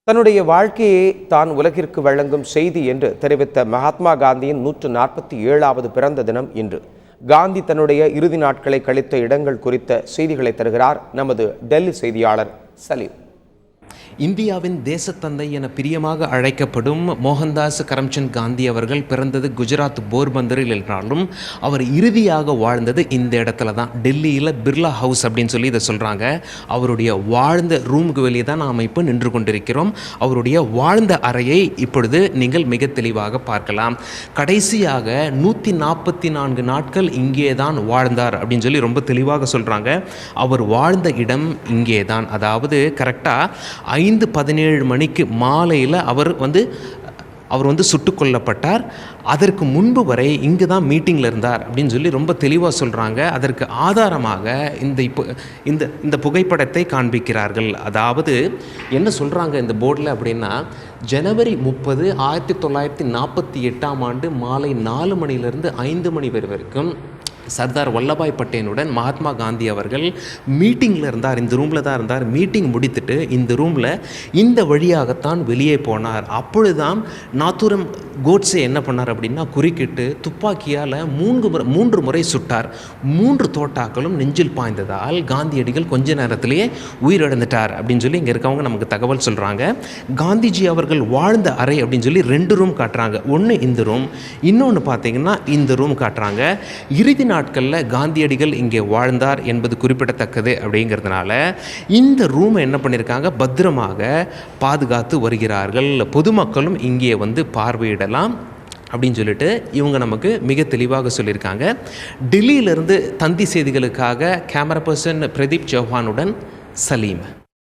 தன்னுடைய வாழ்க்கையை தான் உலகிற்கு வழங்கும் செய்தி என்று தெரிவித்த மகாத்மா காந்தியின் 147வது பிறந்த தினம் இன்று. காந்தி தன்னுடைய இறுதி நாட்களை கழித்த இடங்கள் குறித்த செய்திகளை தருகிறார் நமது டெல்லி செய்தியாளர் சலீம். இந்தியாவின் தேசத்தந்தை என பிரியமாக அழைக்கப்படும் மோகன்தாஸ் கரம்சந்த் காந்தி அவர்கள் பிறந்தது குஜராத் போர்பந்தரில் என்றாலும் அவர் இறுதியாக வாழ்ந்தது இந்த இடத்துல தான், டெல்லியில் பிர்லா ஹவுஸ் அப்படின்னு சொல்லி இதை சொல்கிறாங்க. அவருடைய வாழ்ந்த ரூமுக்கு வெளியே தான் நாம் இப்போ நின்று கொண்டிருக்கிறோம். அவருடைய வாழ்ந்த அறையை இப்பொழுது நீங்கள் மிக தெளிவாக பார்க்கலாம். கடைசியாக 144 நாட்கள் இங்கே தான் வாழ்ந்தார் அப்படின்னு சொல்லி ரொம்ப தெளிவாக சொல்கிறாங்க. அவர் வாழ்ந்த இடம் இங்கே தான், அதாவது கரெக்டாக 5:17 மணிக்கு மாலையில் அவர் வந்து சுட்டுக் கொல்லப்பட்டார். அதற்கு முன்பு வரை இங்கு தான் மீட்டிங்கில் இருந்தார் அப்படின்னு சொல்லி ரொம்ப தெளிவாக சொல்கிறாங்க. அதற்கு ஆதாரமாக இந்த புகைப்படத்தை காண்பிக்கிறார்கள். அதாவது என்ன சொல்கிறாங்க இந்த போர்டில் அப்படின்னா, ஜனவரி 30, 1948 மாலை 4 மணிலிருந்து 5 மணி வரைக்கும் சர்தார் வல்லபாய் பட்டேலுடன் மகாத்மா காந்தி அவர்கள் மீட்டிங்கில் இருந்தார். இந்த ரூமில் தான் இருந்தார். மீட்டிங் முடித்துட்டு இந்த ரூமில் இந்த வழியாகத்தான் வெளியே போனார். அப்பொழுதுதான் நாத்துரம் கோட்ஸே என்ன பண்ணார் அப்படின்னா, குறுக்கிட்டு துப்பாக்கியால் 3 முறை சுட்டார். 3 தோட்டாக்களும் நெஞ்சில் பாய்ந்ததால் காந்தியடிகள் கொஞ்ச நேரத்திலேயே உயிரிழந்துட்டார் அப்படின்னு சொல்லி இங்கே இருக்கவங்க நமக்கு தகவல் சொல்கிறாங்க. காந்திஜி அவர்கள் வாழ்ந்த அறை அப்படின்னு சொல்லி 2 ரூம் காட்டுறாங்க. ஒன்று இந்த ரூம், இன்னொன்று பார்த்தீங்கன்னா இந்த ரூம் காட்டுறாங்க. இறுதி நாட்களில் காந்தியடிகள் இங்கே வாழ்ந்தார் என்பது குறிப்பிடத்தக்கது. அப்படிங்கிறதுனால இந்த ரூமை என்ன பண்ணியிருக்காங்க, பத்திரமாக பாதுகாத்து வருகிறார்கள். பொதுமக்களும் இங்கே பார்வையிடலாம் அப்படின்னு சொல்லிட்டு இவங்க நமக்கு மிக தெளிவாக சொல்லியிருக்காங்க. டெல்லியிலிருந்து தந்தி செய்திகளுக்காக கேமரா பர்சன் பிரதீப் சௌஹானுடன் சலீம்.